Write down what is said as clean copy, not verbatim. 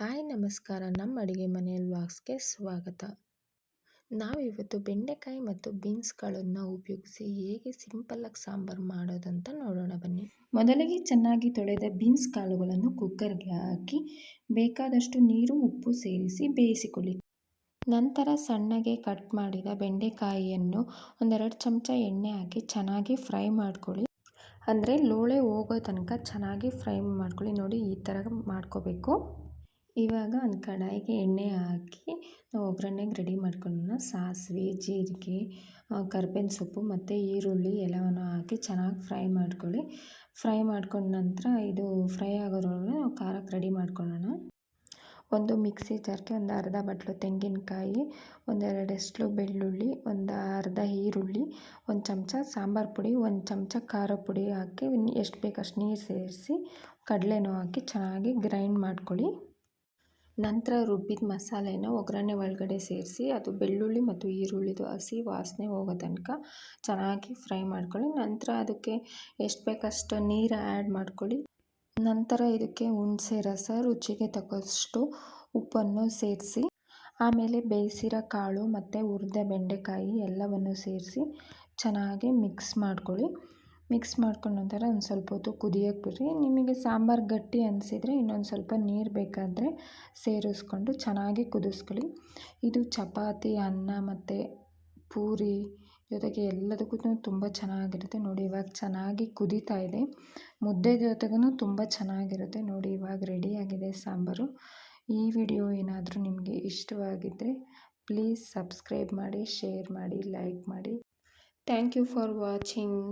Hi ನಮಸ್ಕಾರ, ನಮ್ಮ ಅಡುಗೆ ಮನೆಯಲ್ಲಿ ವ್ಲಾಗ್ಸ್ಗೆ ಸ್ವಾಗತ. ನಾವಿವತ್ತು ಬೆಂಡೆಕಾಯಿ ಮತ್ತು ಬೀನ್ಸ್ಗಳನ್ನು ಉಪಯೋಗಿಸಿ ಹೇಗೆ ಸಿಂಪಲ್ಲಾಗಿ ಸಾಂಬಾರು ಮಾಡೋದಂತ ನೋಡೋಣ ಬನ್ನಿ. ಮೊದಲಿಗೆ ಚೆನ್ನಾಗಿ ತೊಳೆದ ಬೀನ್ಸ್ ಕಾಳುಗಳನ್ನು ಕುಕ್ಕರ್ಗೆ ಹಾಕಿ ಬೇಕಾದಷ್ಟು ನೀರು ಉಪ್ಪು ಸೇರಿಸಿ ಬೇಯಿಸಿಕೊಳ್ಳಿ. ನಂತರ ಸಣ್ಣಗೆ ಕಟ್ ಮಾಡಿದ ಬೆಂಡೆಕಾಯಿಯನ್ನು ಒಂದೆರಡು ಚಮಚ ಎಣ್ಣೆ ಹಾಕಿ ಚೆನ್ನಾಗಿ ಫ್ರೈ ಮಾಡ್ಕೊಳ್ಳಿ. ಅಂದರೆ ಲೋಳೆ ಹೋಗೋ ತನಕ ಚೆನ್ನಾಗಿ ಫ್ರೈ ಮಾಡ್ಕೊಳ್ಳಿ. ನೋಡಿ, ಈ ಥರ ಮಾಡ್ಕೋಬೇಕು. ಇವಾಗ ಒಂದು ಕಡಾಯಿಗೆ ಎಣ್ಣೆ ಹಾಕಿ ನಾವು ಒಗ್ಗರಣೆಗೆ ರೆಡಿ ಮಾಡ್ಕೊಳ್ಳೋಣ. ಸಾಸಿವೆ, ಜೀರಿಗೆ, ಕರ್ಬೇವಿನ ಸೊಪ್ಪು ಮತ್ತು ಈರುಳ್ಳಿ ಎಲ್ಲವನ್ನು ಹಾಕಿ ಚೆನ್ನಾಗಿ ಫ್ರೈ ಮಾಡ್ಕೊಳ್ಳಿ. ಫ್ರೈ ಮಾಡ್ಕೊಂಡ ನಂತರ ಇದು ಫ್ರೈ ಆಗೋದ್ರೊಳಗೆ ನಾವು ಖಾರಕ್ಕೆ ರೆಡಿ ಮಾಡ್ಕೊಳ್ಳೋಣ. ಒಂದು ಮಿಕ್ಸಿ ಜಾರ್ಗೆ ಒಂದು ಅರ್ಧ ಬಟ್ಲು ತೆಂಗಿನಕಾಯಿ, ಒಂದೆರಡು ಬೆಳ್ಳುಳ್ಳಿ, ಒಂದು ಅರ್ಧ ಈರುಳ್ಳಿ, ಒಂದು ಚಮಚ ಸಾಂಬಾರು ಪುಡಿ, ಒಂದು ಚಮಚ ಖಾರ ಪುಡಿ ಹಾಕಿ ಎಷ್ಟು ಬೇಕು ಅಷ್ಟು ನೀರು ಸೇರಿಸಿ ಕಡಲೆನೂ ಹಾಕಿ ಚೆನ್ನಾಗಿ ಗ್ರೈಂಡ್ ಮಾಡ್ಕೊಳ್ಳಿ. ನಂತರ ರುಬ್ಬಿದ ಮಸಾಲೆನ ಒಗ್ಗರಣೆ ಒಳಗಡೆ ಸೇರಿಸಿ ಅದು ಬೆಳ್ಳುಳ್ಳಿ ಮತ್ತು ಈರುಳ್ಳಿದು ಹಸಿ ವಾಸನೆ ಹೋಗೋ ತನಕ ಚೆನ್ನಾಗಿ ಫ್ರೈ ಮಾಡ್ಕೊಳ್ಳಿ. ನಂತರ ಅದಕ್ಕೆ ಎಷ್ಟು ಬೇಕಷ್ಟು ನೀರು ಆ್ಯಡ್ ಮಾಡ್ಕೊಳ್ಳಿ. ನಂತರ ಇದಕ್ಕೆ ಹುಣಸೆ ರಸ, ರುಚಿಗೆ ತಕ್ಕಷ್ಟು ಉಪ್ಪನ್ನು ಸೇರಿಸಿ ಆಮೇಲೆ ಬೇಯಿಸಿರೋ ಕಾಳು ಮತ್ತು ಹುರಿದ ಬೆಂಡೆಕಾಯಿ ಎಲ್ಲವನ್ನು ಸೇರಿಸಿ ಚೆನ್ನಾಗಿ ಮಿಕ್ಸ್ ಮಾಡ್ಕೊಳ್ಳಿ. ಮಿಕ್ಸ್ ಮಾಡ್ಕೊಂಡ ನಂತರ ಒಂದು ಸ್ವಲ್ಪ ಹೊತ್ತು ಕುದಿಯೋಕ್ಕೆ ಬಿಡ್ರಿ. ನಿಮಗೆ ಸಾಂಬಾರು ಗಟ್ಟಿ ಅನಿಸಿದರೆ ಇನ್ನೊಂದು ಸ್ವಲ್ಪ ನೀರು ಬೇಕಾದರೆ ಸೇರಿಸ್ಕೊಂಡು ಚೆನ್ನಾಗಿ ಕುದಿಸ್ಕೊಳ್ಳಿ. ಇದು ಚಪಾತಿ, ಅನ್ನ ಮತ್ತು ಪೂರಿ ಜೊತೆಗೆ ಎಲ್ಲದಕ್ಕೂ ತುಂಬ ಚೆನ್ನಾಗಿರುತ್ತೆ. ನೋಡಿ, ಇವಾಗ ಚೆನ್ನಾಗಿ ಕುದೀತಾ ಇದೆ. ಮುದ್ದೆ ಜೊತೆಗೂ ತುಂಬ ಚೆನ್ನಾಗಿರುತ್ತೆ. ನೋಡಿ, ಇವಾಗ ರೆಡಿಯಾಗಿದೆ ಸಾಂಬಾರು. ಈ ವಿಡಿಯೋ ಏನಾದರೂ ನಿಮಗೆ ಇಷ್ಟವಾಗಿದ್ದರೆ ಪ್ಲೀಸ್ ಸಬ್ಸ್ಕ್ರೈಬ್ ಮಾಡಿ, ಶೇರ್ ಮಾಡಿ, ಲೈಕ್ ಮಾಡಿ. Thank you for watching.